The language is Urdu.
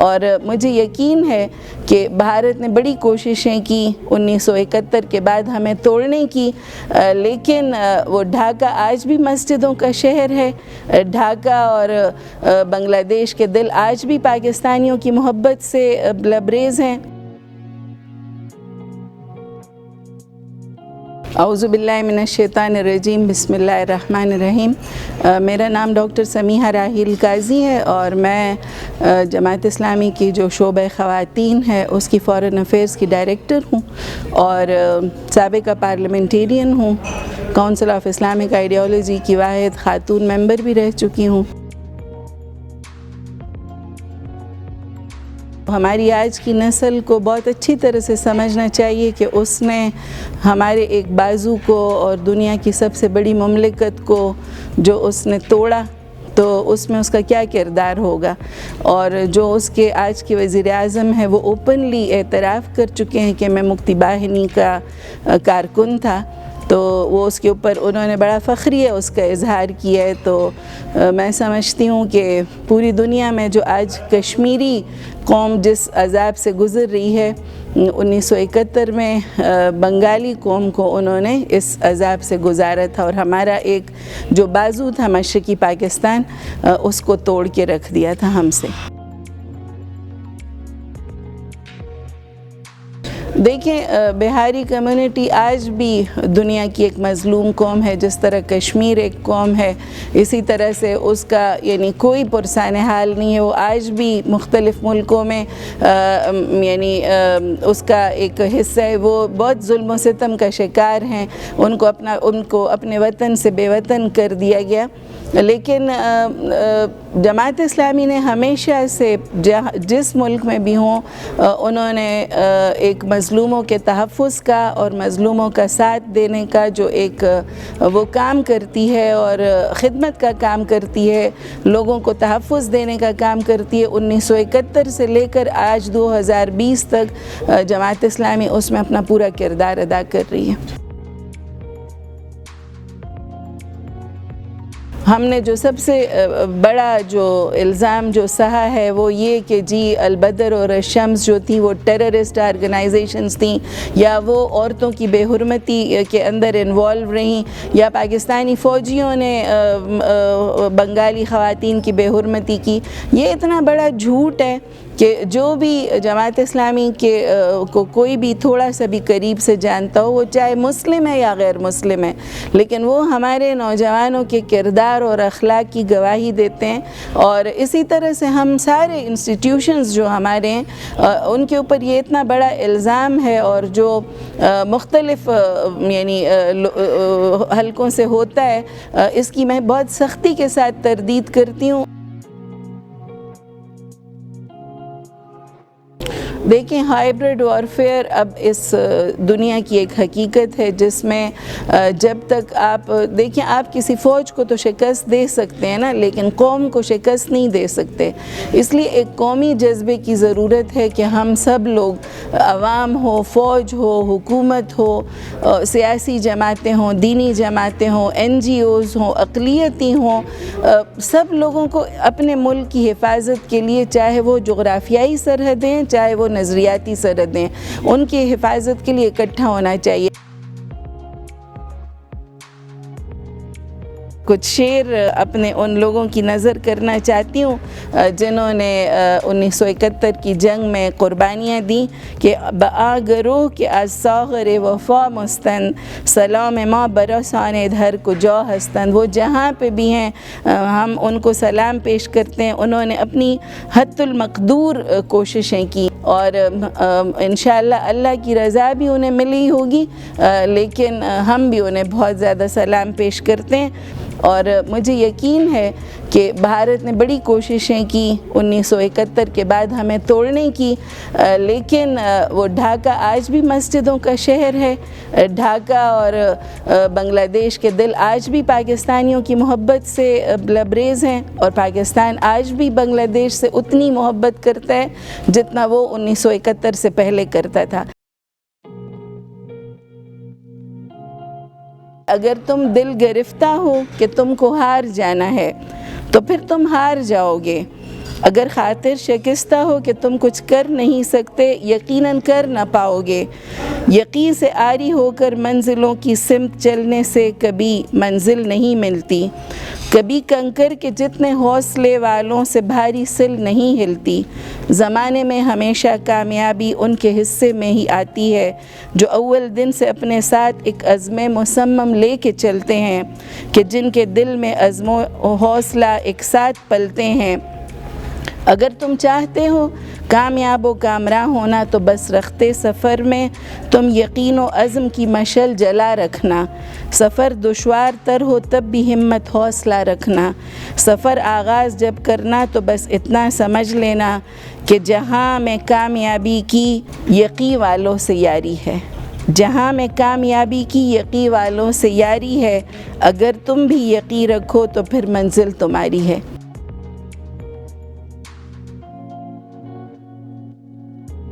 اور مجھے یقین ہے کہ بھارت نے بڑی کوششیں کی 1971 کے بعد ہمیں توڑنے کی، لیکن وہ ڈھاکہ آج بھی مسجدوں کا شہر ہے۔ ڈھاکہ اور بنگلہ دیش کے دل آج بھی پاکستانیوں کی محبت سے لبریز ہیں۔ اعوذ باللہ من الشیطان الرجیم، بسم اللہ الرحمن الرحیم۔ میرا نام ڈاکٹر سمیحہ راحیل قاضی ہے اور میں جماعت اسلامی کی جو شعبہ خواتین ہے اس کی فارن افیئرس کی ڈائریکٹر ہوں اور سابقہ پارلیمنٹیرین ہوں۔ کونسل آف اسلامک آئیڈیالوجی کی واحد خاتون ممبر بھی رہ چکی ہوں۔ ہماری آج کی نسل کو بہت اچھی طرح سے سمجھنا چاہیے کہ اس نے ہمارے ایک بازو کو اور دنیا کی سب سے بڑی مملکت کو جو اس نے توڑا تو اس میں اس کا کیا کردار ہوگا، اور جو اس کے آج کے وزیر اعظم ہیں وہ اوپنلی اعتراف کر چکے ہیں کہ میں مکتی باہنی کا کارکن تھا، تو وہ اس کے اوپر انہوں نے بڑا فخریہ اس کا اظہار کیا ہے۔ تو میں سمجھتی ہوں کہ پوری دنیا میں جو آج کشمیری قوم جس عذاب سے گزر رہی ہے، 1971 میں بنگالی قوم کو انہوں نے اس عذاب سے گزارا تھا اور ہمارا ایک جو بازو تھا مشرقی پاکستان اس کو توڑ کے رکھ دیا تھا ہم سے۔ دیکھیں، بہاری کمیونٹی آج بھی دنیا کی ایک مظلوم قوم ہے، جس طرح کشمیر ایک قوم ہے، اسی طرح سے اس کا یعنی کوئی پرسان حال نہیں ہے۔ وہ آج بھی مختلف ملکوں میں اس کا ایک حصہ ہے، وہ بہت ظلم و ستم کا شکار ہیں، ان کو اپنے وطن سے بے وطن کر دیا گیا۔ لیکن جماعت اسلامی نے ہمیشہ سے جس ملک میں بھی ہوں انہوں نے ایک مظلوموں کے تحفظ کا اور مظلوموں کا ساتھ دینے کا جو ایک وہ کام کرتی ہے اور خدمت کا کام کرتی ہے، لوگوں کو تحفظ دینے کا کام کرتی ہے۔ 1971 سے لے کر آج 2020 تک جماعت اسلامی اس میں اپنا پورا کردار ادا کر رہی ہے۔ ہم نے جو سب سے بڑا جو الزام جو سہا ہے وہ یہ کہ جی البدر اور الشمس جو تھی وہ ٹیررسٹ آرگنائزیشنز تھیں، یا وہ عورتوں کی بے حرمتی کے اندر انوالو رہیں، یا پاکستانی فوجیوں نے بنگالی خواتین کی بے حرمتی کی۔ یہ اتنا بڑا جھوٹ ہے کہ جو بھی جماعت اسلامی کو کوئی بھی تھوڑا سا بھی قریب سے جانتا ہو، وہ چاہے مسلم ہے یا غیر مسلم ہے، لیکن وہ ہمارے نوجوانوں کے کردار اور اخلاق کی گواہی دیتے ہیں۔ اور اسی طرح سے ہم سارے انسٹیٹیوشنز جو ہمارے ہیں ان کے اوپر یہ اتنا بڑا الزام ہے، اور جو مختلف حلقوں سے ہوتا ہے، اس کی میں بہت سختی کے ساتھ تردید کرتی ہوں۔ دیکھیں، ہائیبرڈ وارفیئر اب اس دنیا کی ایک حقیقت ہے جس میں جب تک آپ دیکھیں، آپ کسی فوج کو تو شکست دے سکتے ہیں نا، لیکن قوم کو شکست نہیں دے سکتے۔ اس لیے ایک قومی جذبے کی ضرورت ہے کہ ہم سب لوگ، عوام ہو، فوج ہو، حکومت ہو، سیاسی جماعتیں ہوں، دینی جماعتیں ہوں، NGOs ہوں، اقلیتی ہوں، سب لوگوں کو اپنے ملک کی حفاظت کے لیے، چاہے وہ جغرافیائی سرحدیں، چاہے وہ نظریاتی سرحدیں، ان کی حفاظت کے لیے اکٹھا ہونا چاہیے۔ کچھ شعر اپنے ان لوگوں کی نظر کرنا چاہتی ہوں جنہوں نے 1971 کی جنگ میں قربانیاں دیں کہ بآ گروہ کے از ساغر وفا مستند، سلام ما برسان دھر کو جو ہستند۔ وہ جہاں پہ بھی ہیں ہم ان کو سلام پیش کرتے ہیں۔ انہوں نے اپنی حد المقدور کوششیں کی اور انشاءاللہ اللہ کی رضا بھی انہیں ملی ہوگی، لیکن ہم بھی انہیں بہت زیادہ سلام پیش کرتے ہیں۔ اور مجھے یقین ہے کہ بھارت نے بڑی کوششیں کی 1971 کے بعد ہمیں توڑنے کی، لیکن وہ ڈھاکہ آج بھی مسجدوں کا شہر ہے۔ ڈھاکہ اور بنگلہ دیش کے دل آج بھی پاکستانیوں کی محبت سے لبریز ہیں، اور پاکستان آج بھی بنگلہ دیش سے اتنی محبت کرتا ہے جتنا وہ 1971 سے پہلے کرتا تھا۔ اگر تم دل گرفتہ ہو کہ تم کو ہار جانا ہے تو پھر تم ہار جاؤ گے، اگر خاطر شکستہ ہو کہ تم کچھ کر نہیں سکتے، یقیناً کر نہ پاؤ گے۔ یقین سے عاری ہو کر منزلوں کی سمت چلنے سے کبھی منزل نہیں ملتی۔ کبھی کنکر کے جتنے حوصلے والوں سے بھاری سل نہیں ہلتی۔ زمانے میں ہمیشہ کامیابی ان کے حصے میں ہی آتی ہے جو اول دن سے اپنے ساتھ ایک عزم مصمم لے کے چلتے ہیں، کہ جن کے دل میں عزم و حوصلہ ایک ساتھ پلتے ہیں۔ اگر تم چاہتے ہو کامیاب و کامراں ہونا تو بس رختے سفر میں تم یقین و عزم کی مشعل جلا رکھنا۔ سفر دشوار تر ہو تب بھی ہمت حوصلہ رکھنا۔ سفر آغاز جب کرنا تو بس اتنا سمجھ لینا کہ جہاں میں کامیابی کی یقین والوں سے یاری ہے۔ جہاں میں کامیابی کی یقین والوں سے یاری ہے، اگر تم بھی یقین رکھو تو پھر منزل تمہاری ہے۔